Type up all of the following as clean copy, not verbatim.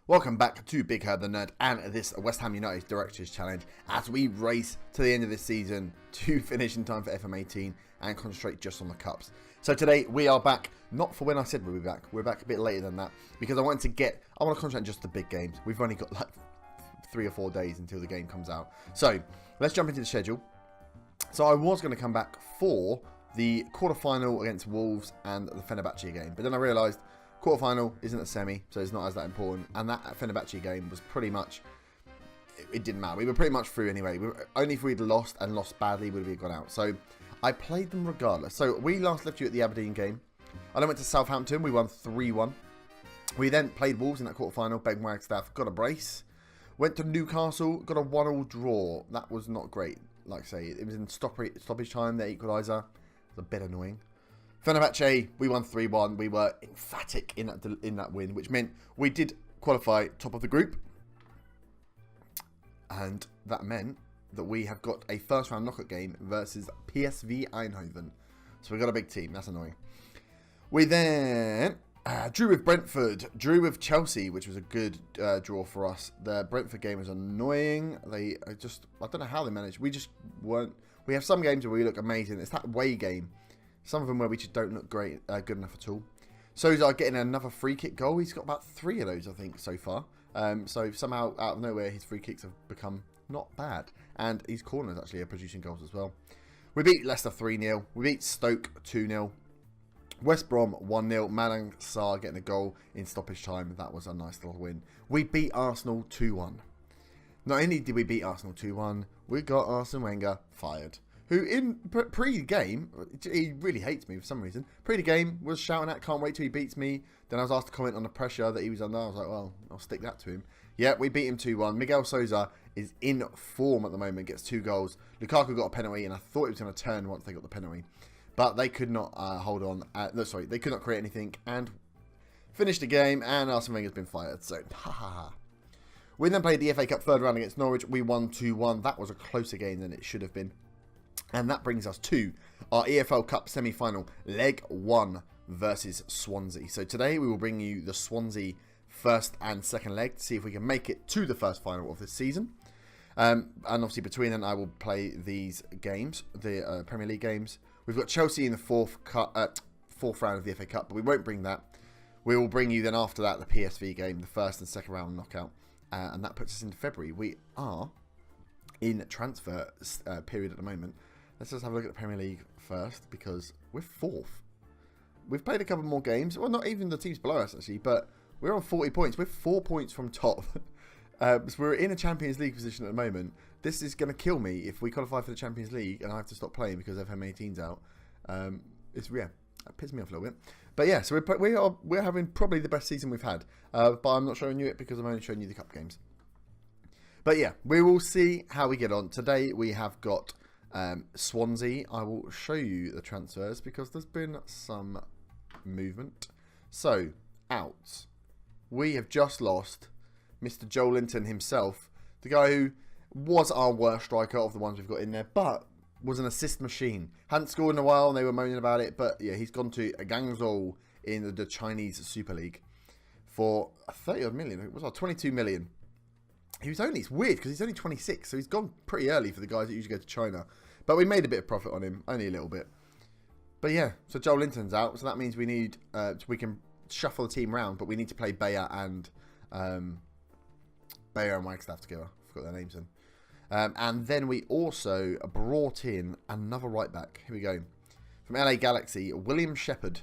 Welcome back to Big Herb the Nerd and this West Ham United Directors Challenge as we race to the end of this season to finish in time for FM18 and concentrate just on the Cups. So today we are back, not for when I said we'll be back, we're back a bit later than that because I want to concentrate on just the big games. We've only got like 3 or 4 days until the game comes out. So let's jump into the schedule. So I was going to come back for the quarterfinal against Wolves and the Fenerbahce game, but then I realised quarterfinal isn't a semi, so it's not as that important. And that Fenerbahce game was pretty much, it didn't matter. We were pretty much through anyway. Only if we'd lost and lost badly would we have gone out. So I played them regardless. So we last left you at the Aberdeen game. I then went to Southampton. We won 3-1. We then played Wolves in that quarterfinal. Ben Wagstaff got a brace. Went to Newcastle, got a 1-1 draw. That was not great. Like I say, it was in stoppage time, the equaliser. It was a bit annoying. Fenerbahce, we won 3-1. We were emphatic in that win, which meant we did qualify top of the group. And that meant that we have got a first round knockout game versus PSV Eindhoven. So we got a big team. That's annoying. We then drew with Brentford, drew with Chelsea, which was a good draw for us. The Brentford game was annoying. I don't know how they managed. We just weren't. We have some games where we look amazing. It's that away game. Some of them where we just don't look great, good enough at all. Sosa getting another free kick goal. He's got about 3 of those, I think, so far. So somehow, out of nowhere, his free kicks have become not bad. And his corners actually are producing goals as well. We beat Leicester 3-0. We beat Stoke 2-0. West Brom 1-0. Malang Sarr getting a goal in stoppage time. That was a nice little win. We beat Arsenal 2-1. Not only did we beat Arsenal 2-1, we got Arsene Wenger fired. Who in pre-game, he really hates me for some reason, pre-game was shouting at, can't wait till he beats me. Then I was asked to comment on the pressure that he was under. I was like, well, I'll stick that to him. Yeah, we beat him 2-1. Miguel Sousa is in form at the moment, gets 2 goals. Lukaku got a penalty, and I thought he was going to turn once they got the penalty. But they could not hold on. They could not create anything and finished the game, and Arsene Wenger's been fired. So, ha ha ha. We then played the FA Cup third round against Norwich. We won 2-1. That was a closer game than it should have been. And that brings us to our EFL Cup semi-final, leg 1 versus Swansea. So today we will bring you the Swansea first and second leg to see if we can make it to the first final of this season. And obviously between them I will play these games, the Premier League games. We've got Chelsea in the fourth round of the FA Cup, but we won't bring that. We will bring you then after that the PSV game, the first and second round knockout. And that puts us into February. We are in transfer period at the moment. Let's just have a look at the Premier League first because we're 4th. We've played a couple more games. Well, not even the teams below us, actually, but we're on 40 points. We're 4 points from top. So we're in a Champions League position at the moment. This is going to kill me if we qualify for the Champions League and I have to stop playing because FM18's out. That pisses me off a little bit. But yeah, so we're having probably the best season we've had. But I'm not showing you it because I'm only showing you the Cup games. But yeah, we will see how we get on. Today we have got Swansea. I will show you the transfers because there's been some movement. So, out. We have just lost Mr. Joe Linton himself, the guy who was our worst striker of the ones we've got in there, but was an assist machine. Hadn't scored in a while and they were moaning about it, but yeah, he's gone to Guangzhou in the Chinese Super League for 30 odd million. It was 22 million. It's weird because he's only 26, so he's gone pretty early for the guys that usually go to China. But we made a bit of profit on him, only a little bit. But yeah, so Joel Linton's out, so that means we need, we can shuffle the team around, but we need to play Bayer and Wagstaff together. Forgot their names then. And then we also brought in another right back. Here we go. From LA Galaxy, William Shepherd.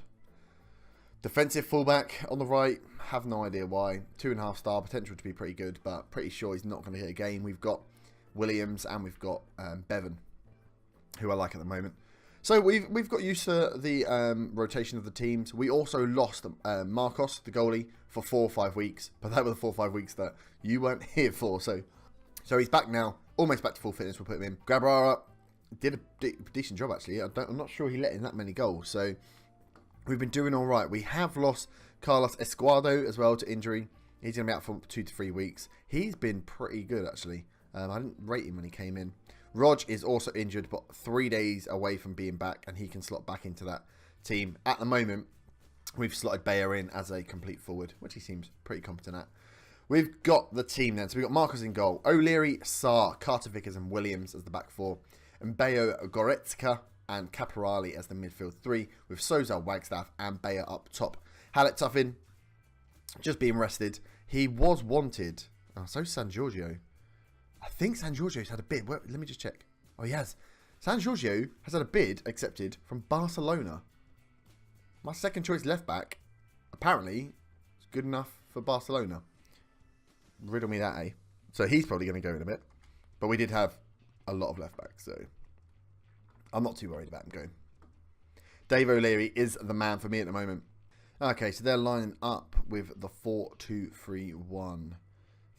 Defensive fullback on the right, have no idea why. 2.5 star, potential to be pretty good, but pretty sure he's not going to hit a game. We've got Williams and we've got Bevan, who I like at the moment. So we've got used to the rotation of the teams. We also lost Marcos, the goalie, for 4 or 5 weeks, but that were the 4 or 5 weeks that you weren't here for. So he's back now, almost back to full fitness. We'll put him in. Gabrara did a decent job actually. I'm not sure he let in that many goals. So we've been doing all right. We have lost Carlos Escuado as well to injury. He's going to be out for 2 to 3 weeks. He's been pretty good, actually. I didn't rate him when he came in. Rog is also injured, but 3 days away from being back, and he can slot back into that team. At the moment, we've slotted Bayer in as a complete forward, which he seems pretty competent at. We've got the team then. So we've got Marcos in goal. O'Leary, Sarr, Carter Vickers and Williams as the back four. And Bayo, Goretzka and Caporali as the midfield three. With Sousa, Wagstaff and Bayer up top. Halleck Tuffin, just being rested. He was wanted. Oh, so San Giorgio. I think San Giorgio's had a bid. Let me just check. Oh, he has. San Giorgio has had a bid accepted from Barcelona. My second choice left back, apparently, is good enough for Barcelona. Riddle me that, eh? So he's probably going to go in a bit. But we did have a lot of left backs, so I'm not too worried about him going. Dave O'Leary is the man for me at the moment. Okay, so they're lining up with the 4-2-3-1.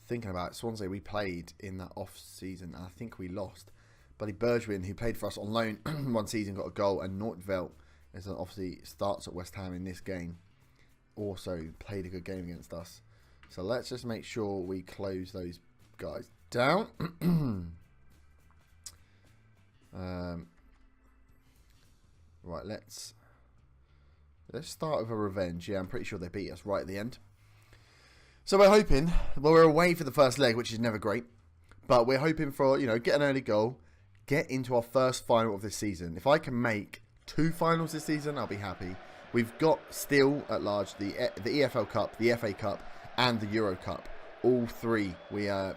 Thinking about it, Swansea, we played in that off-season, and I think we lost. Buddy Bergwijn, who played for us on loan one season, got a goal, and Noordveld, as obviously starts at West Ham in this game, also played a good game against us. So let's just make sure we close those guys down. Right, let's start with a revenge. Yeah, I'm pretty sure they beat us right at the end. So we're hoping, well, we're away for the first leg, which is never great. But we're hoping for, get an early goal, get into our first final of this season. If I can make 2 finals this season, I'll be happy. We've got still at large the EFL Cup, the FA Cup, and the Euro Cup. All 3 we are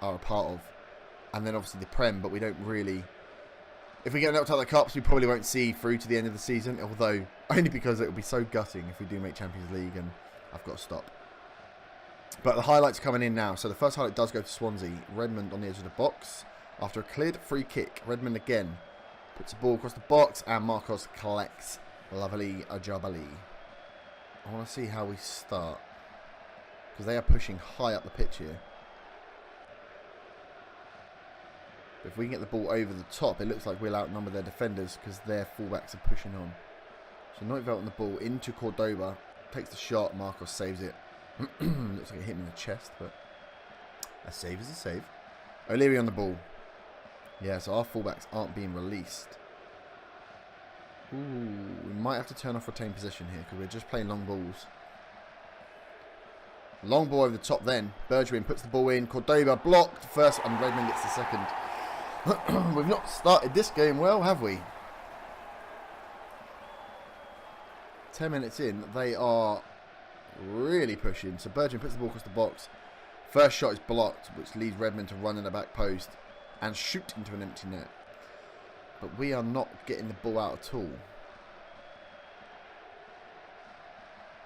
a part of. And then obviously the Prem, but we don't really... If we get knocked out of the Cups, we probably won't see through to the end of the season. Although, only because it will be so gutting if we do make Champions League and I've got to stop. But the highlights are coming in now. So the first highlight does go to Swansea. Redmond on the edge of the box. After a cleared free kick, Redmond again puts the ball across the box and Marcos collects. Lovely Ajabali. I want to see how we start. Because they are pushing high up the pitch here. But if we can get the ball over the top, it looks like we'll outnumber their defenders because their fullbacks are pushing on. So Noordveld on the ball into Cordoba. Takes the shot. Marcos saves it. Looks like it hit him in the chest, but a save is a save. O'Leary on the ball. Yeah, so our fullbacks aren't being released. Ooh, we might have to turn off retained possession here because we're just playing long balls. Long ball over the top then. Bergwijn puts the ball in. Cordoba blocked first and Redmond gets the second. We've not started this game well, have we? 10 minutes in, they are really pushing. So Bergwijn puts the ball across the box. First shot is blocked, which leads Redmond to run in the back post and shoot into an empty net. But we are not getting the ball out at all.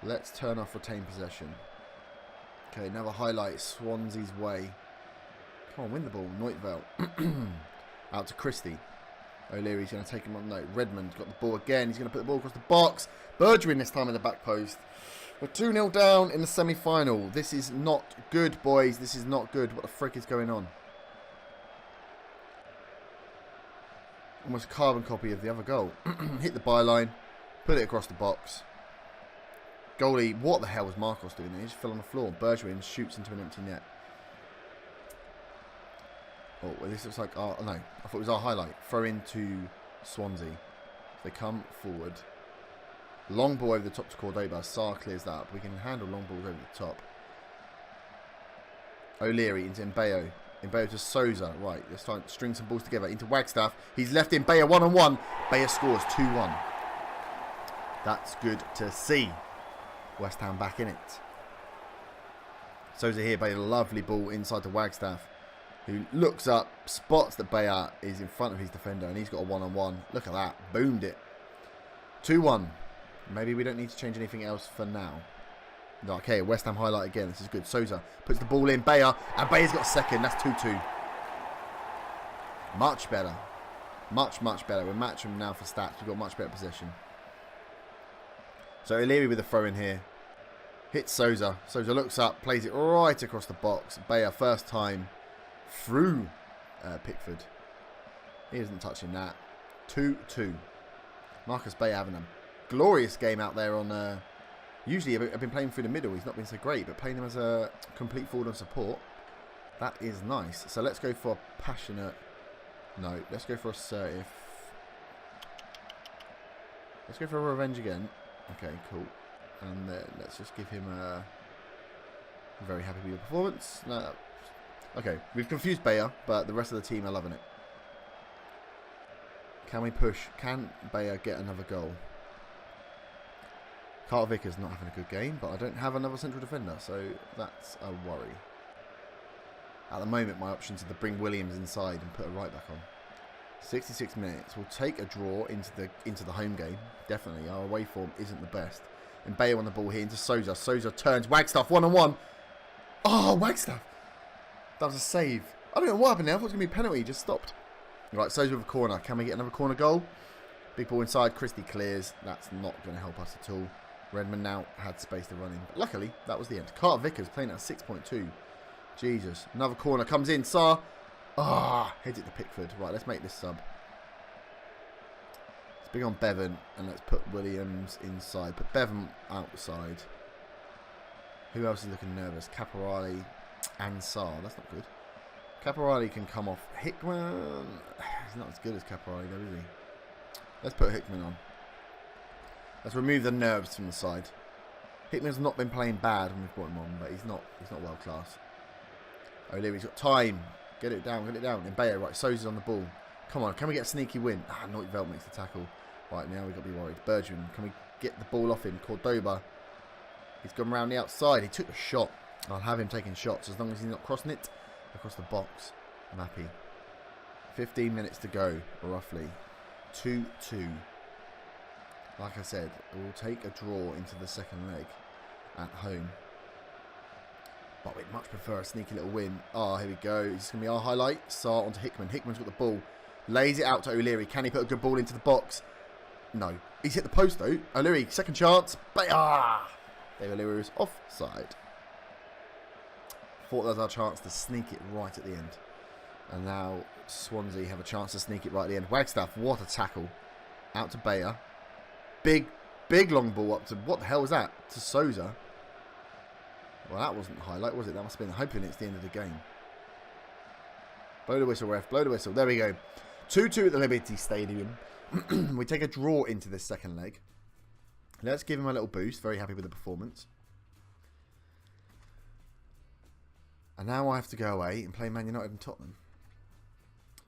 Let's turn off retained possession. Okay, another highlight. Swansea's way. Come on, win the ball. Noordveld. Out to Christie. O'Leary's going to take him on. No, Redmond's got the ball again. He's going to put the ball across the box. Bergwijn this time in the back post. We're 2-0 down in the semi-final. This is not good, boys. This is not good. What the frick is going on? Almost a carbon copy of the other goal. Hit the byline. Put it across the box. Goalie, what the hell was Marcos doing there? He just fell on the floor. Bergwijn shoots into an empty net. Oh, well, this looks like our... No, I thought it was our highlight. Throw into Swansea. They come forward. Long ball over the top to Cordoba. Sarr clears that up. We can handle long balls over the top. O'Leary into Mbayo. Mbayo to Sousa. Right, let's try and string some balls together. Into Wagstaff. He's left in Bayer one-on-one. Bayer scores 2-1. That's good to see. West Ham back in it. Sousa here, Bayer, lovely ball inside to Wagstaff, who looks up, spots that Bayer is in front of his defender, and he's got a one-on-one. Look at that. Boomed it. 2-1. Maybe we don't need to change anything else for now. No, okay, West Ham highlight again. This is good. Sousa puts the ball in. Bayer, and Bayer's got a second. That's 2-2. Much better. Much, much better. We're matching now for stats. We've got much better possession. So O'Leary with the throw in here. Hits Sousa. Sousa looks up, plays it right across the box. Bayer first time through Pickford. He isn't touching that. 2-2. Marcus Bayer having a glorious game out there on... usually I've been playing through the middle. He's not been so great, but playing him as a complete forward on support, that is nice. So let's go for passionate... No, let's go for assertive. Let's go for a revenge again. Okay, cool. And then let's just give him a Very happy with your performance. No, okay, we've confused Bayer, but the rest of the team are loving it. Can we push? Can Bayer get another goal? Carter Vickers not having a good game, but I don't have another central defender, so that's a worry. At the moment, my options are to bring Williams inside and put a right back on. 66 minutes. We'll take a draw into the home game. Definitely, our away form isn't the best. And Bayer on the ball here into Souza. Souza turns. Wagstaff 1-on-1. Oh, Wagstaff. That was a save. I don't know what happened there. I thought it was going to be a penalty. He just stopped. Right, Souza with a corner. Can we get another corner goal? Big ball inside. Christie clears. That's not going to help us at all. Redmond now had space to run in. But luckily, that was the end. Carter Vickers playing at 6.2. Jesus. Another corner comes in. Saar. Ah, heads it to Pickford. Right, let's make this sub. Let's bring on Bevan and let's put Williams inside. Put Bevan outside. Who else is looking nervous? Caporali and Saar. That's not good. Caporali can come off. Hickman. He's not as good as Caporali though, is he? Let's put Hickman on. Let's remove the nerves from the side. Hickman's not been playing bad when we've brought him on, but he's not world class. O'Leary's got time. Get it down, get it down. And Bayer, right, Souza's on the ball. Come on, can we get a sneaky win? Ah, Neutveld makes the tackle. Right, now we've got to be worried. Bergman, can we get the ball off him? Cordoba. He's gone round the outside. He took a shot. I'll have him taking shots as long as he's not crossing it across the box. I'm happy. 15 minutes to go, roughly. 2-2. Like I said, we'll take a draw into the second leg at home. But we'd much prefer a sneaky little win. Oh, here we go. This is going to be our highlight. Saar onto Hickman. Hickman's got the ball. Lays it out to O'Leary. Can he put a good ball into the box? No. He's hit the post, though. O'Leary, second chance. David O'Leary was offside. Thought that was our chance to sneak it right at the end. And now Swansea have a chance to sneak it right at the end. Wagstaff, what a tackle. Out to Bayer. Big long ball up to... What the hell was that? To Souza. Well, that wasn't the highlight, was it? That must have been hoping it's the end of the game. Blow the whistle, ref. Blow the whistle. There we go. 2-2 at the Liberty Stadium. We take a draw into this second leg. Let's give him a little boost. Very happy with the performance. And now I have to go away and play Man United and Tottenham.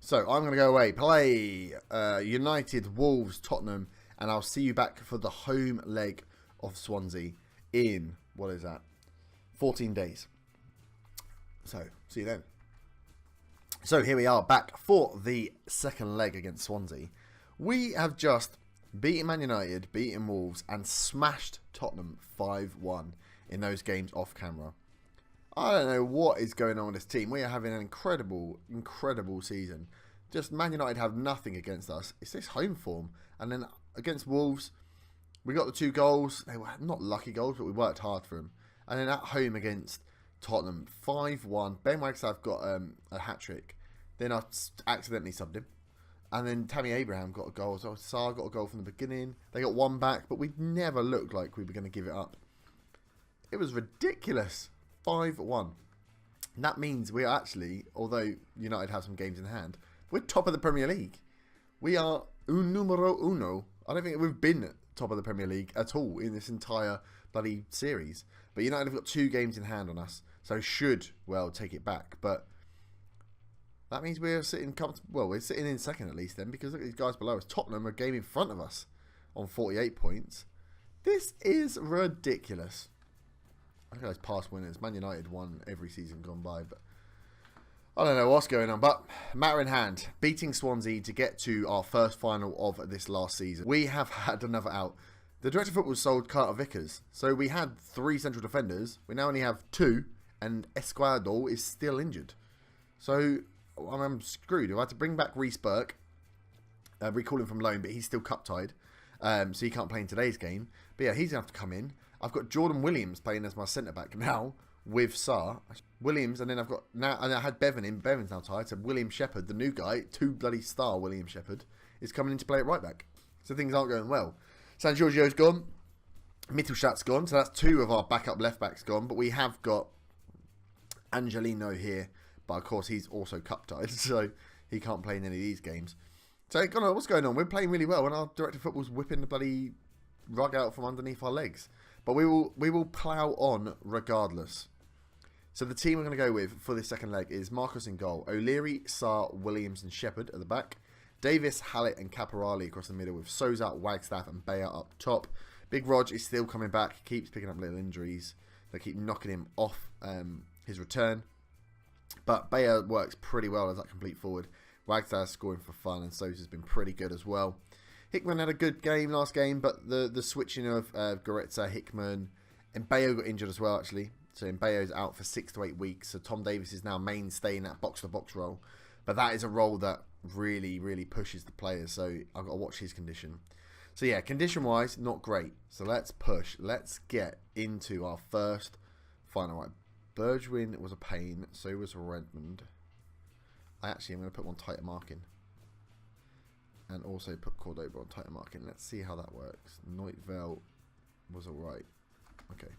So, I'm going to go away. Play United, Wolves, Tottenham. And I'll see you back for the home leg of Swansea in... What is that? 14 days. So, see you then. So, here we are back for the second leg against Swansea. We have just beaten Man United, beaten Wolves, and smashed Tottenham 5-1 in those games off camera. I don't know what is going on with this team. We are having an incredible season. Just Man United have nothing against us. It's this home form. And then against Wolves, we got the 2 goals. They were not lucky goals, but we worked hard for them. And then at home against Tottenham, 5-1. Ben Wagstaff got a hat-trick. Then I accidentally subbed him. And then Tammy Abraham got a goal. So Saar got a goal from the beginning. They got 1 back, but we never looked like we were going to give it up. It was ridiculous. 5-1. And that means we are actually, although United have some games in hand, we're top of the Premier League. We are un numero uno. I don't think we've been top of the Premier League at all in this entire bloody series. But United have got 2 games in hand on us, so should, well, take it back. But that means we're sitting well, we're sitting in second at least then, because look at these guys below us. Tottenham are a game in front of us on 48 points. This is ridiculous. Look at those past winners. Man United won every season gone by, but I don't know what's going on. But matter in hand, beating Swansea to get to our first final of this last season. We have had another out. The director of football sold Carter Vickers. So we had 3 central defenders. We now only have 2. And Esquadro is still injured. So I'm screwed. I've had to bring back Reece Burke. Recall him from loan, but he's still cup-tied. So he can't play in today's game. But yeah, he's going to have to come in. I've got Jordan Williams playing as my centre-back now with Saar. Williams, and then I've got... now, and I had Bevan in. Bevan's now tied. So William Shepherd, the new guy, 2 bloody star William Shepherd, is coming in to play at right-back. So things aren't going well. San Giorgio's gone. Mittelstadt's gone. So that's 2 of our backup left-backs gone. But we have got Angelino here. But of course, he's also cup-tied. So he can't play in any of these games. So what's going on? We're playing really well. And our director of football's whipping the bloody rug out from underneath our legs. But we will plough on regardless. So the team we're going to go with for this second leg is Marcus in goal. O'Leary, Sarr, Williams and Shepherd at the back. Davis, Hallett and Caporali across the middle with Souza, Wagstaff and Bayer up top. Big Rog is still coming back. He keeps picking up little injuries. They keep knocking him off his return. But Bayer works pretty well as that complete forward. Wagstaff scoring for fun and Souza's been pretty good as well. Hickman had a good game last game, but the switching of Goretza, Hickman, and Bayo got injured as well actually. So Bayo's out for 6 to 8 weeks. So Tom Davis is now mainstay in that box-to-box role. But that is a role that really, really pushes the players. So I've got to watch his condition. So yeah, condition-wise, not great. So let's push. Let's get into our first final. Right, Bergwijn was a pain. So was Redmond. I'm going to put one tighter marking. And also put Cordoba on tighter marking. Let's see how that works. Neutveld was alright. Okay.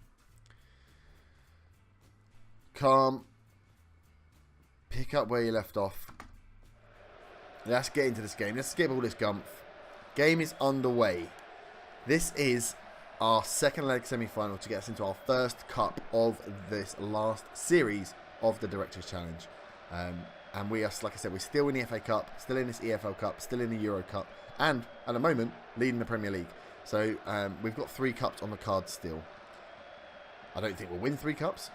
Calm. Pick up where you left off. Let's get into this game. Let's skip all this gumph. Game is underway. This is our second leg semi-final to get us into our first cup of this last series of the Directors' Challenge. And we are, like I said, we're still in the FA Cup, still in this EFL Cup, still in the Euro Cup, and at the moment, leading the Premier League. So we've got 3 cups on the card still. I don't think we'll win 3 cups,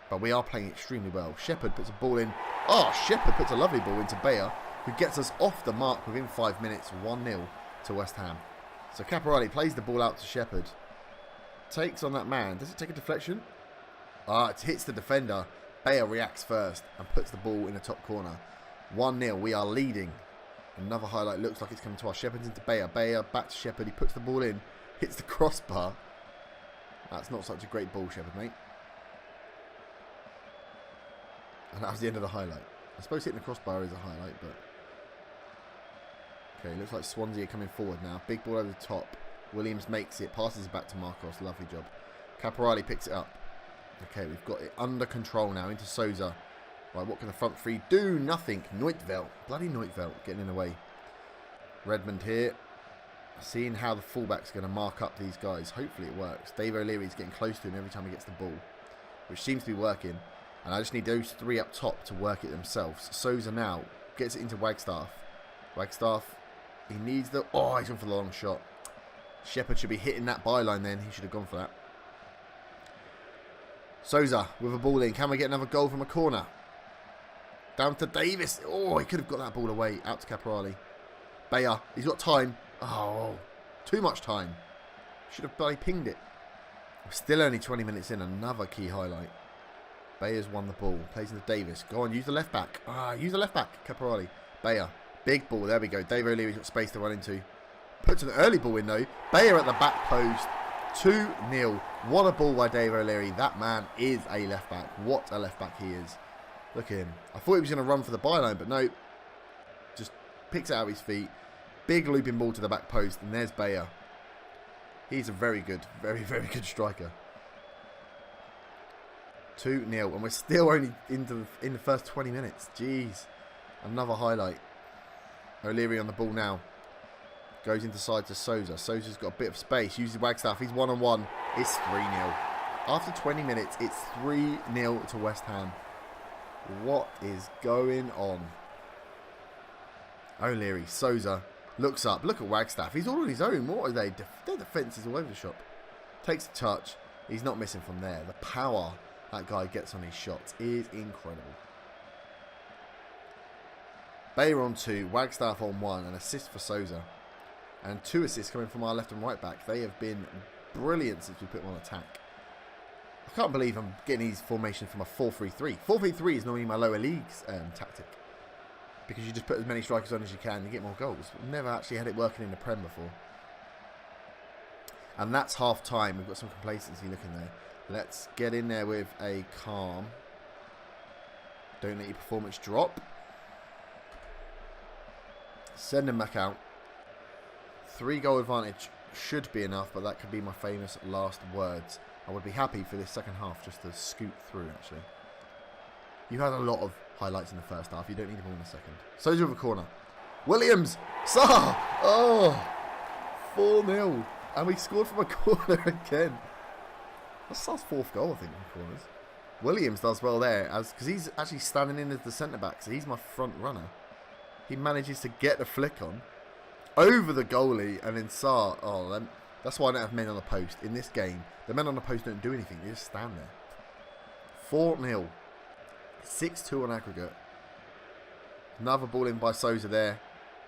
but we are playing extremely well. Shepherd puts a ball in. Oh, Shepherd puts a lovely ball into Bayer, who gets us off the mark within 5 minutes, 1-0 to West Ham. So Caporali plays the ball out to Shepherd. Takes on that man. Does it take a deflection? It hits the defender. Bayer reacts first and puts the ball in the top corner. 1-0. We are leading. Another highlight. Looks like it's coming to us. Shepherd's into Bayer. Bayer back to Shepherd. He puts the ball in. Hits the crossbar. That's not such a great ball, Shepherd, mate. And that was the end of the highlight. I suppose hitting the crossbar is a highlight, but... Okay, looks like Swansea are coming forward now. Big ball over the top. Williams makes it. Passes it back to Marcos. Lovely job. Caporali picks it up. Okay, we've got it under control now into Souza. Right, what can the front three do? Nothing. Neutveld. Bloody Neutveld getting in the way. Redmond here. Seeing how the fullback's going to mark up these guys. Hopefully it works. Dave O'Leary's getting close to him every time he gets the ball, which seems to be working. And I just need those 3 up top to work it themselves. Souza now gets it into Wagstaff. Wagstaff, he needs the... Oh, he's gone for the long shot. Shepherd should be hitting that byline then. He should have gone for that. Souza with a ball in. Can we get another goal from a corner? Down to Davis. Oh, he could have got that ball away. Out to Caporali. Bayer. He's got time. Oh, too much time. Should have bloody pinged it. We're still only 20 minutes in. Another key highlight. Bayer's won the ball. Plays into Davis. Go on, use the left back. Use the left back. Caporali. Bayer. Big ball. There we go. Dave O'Leary's got space to run into. Puts an early ball in though. Bayer at the back post. 2-0. What a ball by Dave O'Leary. That man is a left back. What a left back he is. Look at him. I thought he was going to run for the byline, but no. Just picks it out of his feet. Big looping ball to the back post, and there's Bayer. He's a very good, very, very good striker. 2-0, and we're still only in the first 20 minutes. Jeez. Another highlight. O'Leary on the ball now. Goes into side to Souza. Souza's got a bit of space. Uses Wagstaff. He's 1-on-1. It's 3-0. After 20 minutes, it's 3-0 to West Ham. What is going on? O'Leary. Souza looks up. Look at Wagstaff. He's all on his own. What are they? Their defence is all over the shop. Takes a touch. He's not missing from there. The power that guy gets on his shots is incredible. Bayer on 2. Wagstaff on 1. An assist for Souza. And 2 assists coming from our left and right back. They have been brilliant since we put them on attack. I can't believe I'm getting these formations from a 4-3-3. 4-3-3 is normally my lower leagues tactic. Because you just put as many strikers on as you can, you get more goals. We've never actually had it working in the Prem before. And that's half time. We've got some complacency looking there. Let's get in there with a calm. Don't let your performance drop. Send them back out. 3-goal advantage should be enough, but that could be my famous last words. I would be happy for this second half just to scoot through, actually. You had a lot of highlights in the first half. You don't need them all in the second. Souza with a corner. Williams! Sarr! Oh! 4-0. And we scored from a corner again. That's Sarr's 4th goal, I think, in corners. Williams does well there, because he's actually standing in as the centre-back, so he's my front runner. He manages to get the flick on, over the goalie, and then Sarr. Oh, that's why I don't have men on the post. In this game, the men on the post don't do anything, they just stand there. 4-0. 6-2 on aggregate. Another ball in by Souza there.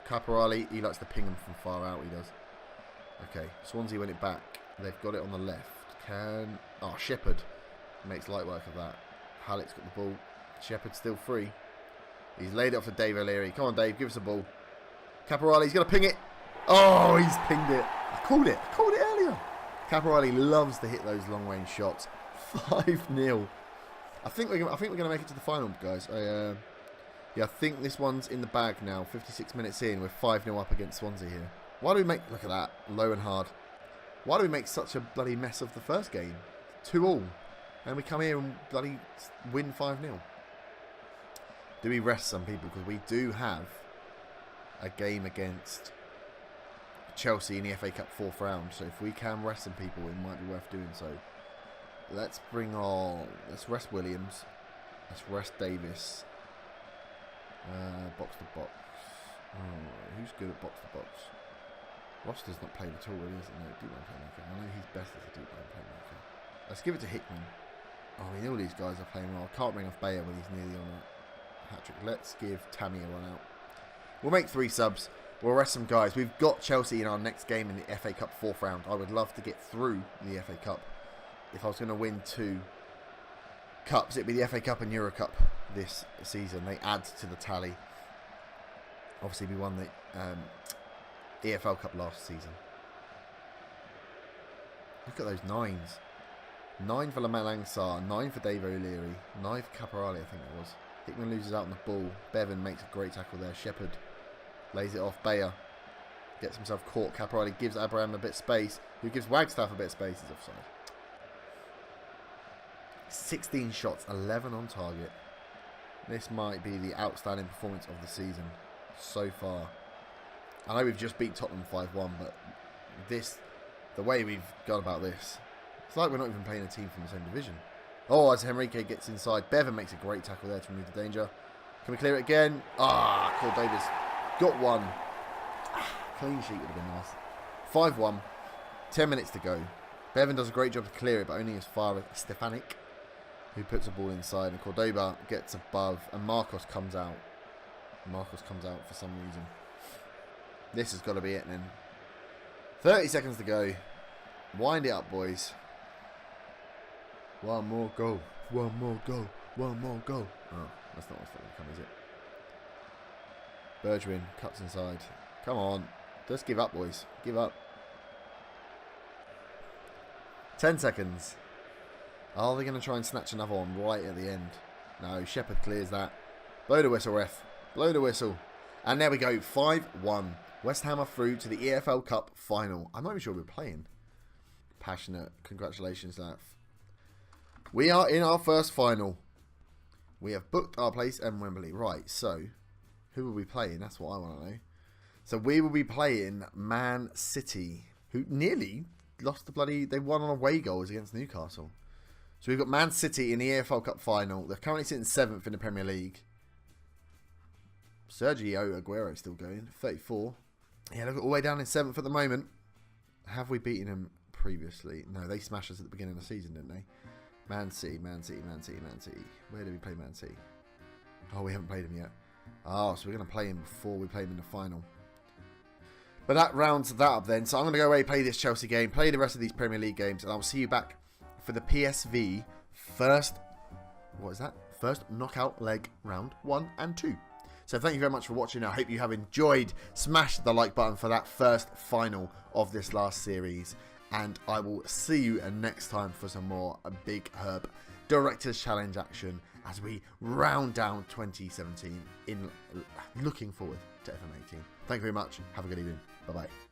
Caporali, he likes to ping him from far out, he does. Okay, Swansea win it back. They've got it on the left. Shepherd makes light work of that. Halleck's got the ball. Shepherd's still free. He's laid it off to Dave O'Leary. Come on, Dave, give us a ball. Caporali's going to ping it. Oh, he's pinged it. I called it earlier. Caporali loves to hit those long-range shots. 5-0. I think we're going to make it to the final, guys. I think this one's in the bag now. 56 minutes in, we're 5-0 up against Swansea here. Why do we make... Look at that. Low and hard. Why do we make such a bloody mess of the first game? 2-2. And we come here and bloody win 5-0. Do we rest some people? Because we do have a game against Chelsea in the FA Cup 4th round. So if we can rest some people, it might be worth doing so. Let's rest Williams. Let's rest Davis. Box to box. Oh, who's good at box to box? Roster's not played at all, really, isn't it? Deep line playmaker. I know he's best as a deep line playmaker. Let's give it to Hickman. Oh, I mean, all these guys are playing well. Can't bring off Bayer when he's nearly on a hat trick. Let's give Tammy a run out. We'll make 3 subs. We'll rest some guys. We've got Chelsea in our next game in the FA Cup 4th round. I would love to get through the FA Cup. If I was going to win 2 cups, it'd be the FA Cup and Euro Cup this season. They add to the tally. Obviously, we won the EFL Cup last season. Look at those 9s. 9 for Lamela Sarr, 9 for Dave O'Leary, 9 for Caporali, I think it was. Hickman loses out on the ball. Bevan makes a great tackle there. Shepherd lays it off. Bayer gets himself caught. Caporali gives Abraham a bit of space. Who gives Wagstaff a bit of space. He's offside. 16 shots, 11 on target. This might be the outstanding performance of the season so far. I know we've just beat Tottenham 5-1, but the way we've gone about this, it's like we're not even playing a team from the same division. Oh, as Henrique gets inside, Bevan makes a great tackle there to remove the danger. Can we clear it again? Cole Davis got one. Clean sheet would have been nice. 5-1, 10 minutes to go. Bevan does a great job to clear it, but only as far as Stefanik, who puts a ball inside, and Cordoba gets above, and Marcos comes out. Marcos comes out for some reason. This has got to be it then. 30 seconds to go. Wind it up, boys. One more goal. One more goal. One more goal. Oh, that's not what's going to come, is it? Bergwijn cuts inside. Come on. Just give up, boys. Give up. 10 seconds. Are they going to try and snatch another one right at the end? No, Shepherd clears that. Blow the whistle, ref. Blow the whistle. And there we go. 5-1. West Ham are through to the EFL Cup final. I'm not even sure we're playing. Passionate. Congratulations, lads. We are in our first final. We have booked our place in Wembley. Right, so who will we playing? That's what I want to know. So we will be playing Man City, who nearly lost the bloody... They won on away goals against Newcastle. So we've got Man City in the EFL Cup final. They're currently sitting 7th in the Premier League. Sergio Aguero still going. 34. Yeah, look all the way down in 7th at the moment. Have we beaten him previously? No, they smashed us at the beginning of the season, didn't they? Man City, Man City, Man City, Man City. Where did we play Man City? Oh, we haven't played him yet. Oh, so we're going to play him before we play him in the final. But that rounds that up then. So I'm going to go away, play this Chelsea game, play the rest of these Premier League games, and I'll see you back for the PSV first... What is that? First knockout leg round 1 and 2. So thank you very much for watching. I hope you have enjoyed. Smash the like button for that first final of this last series. And I will see you next time for some more Big Herb Director's Challenge action as we round down 2017 in looking forward to FM18. Thank you very much. Have a good evening. Bye-bye.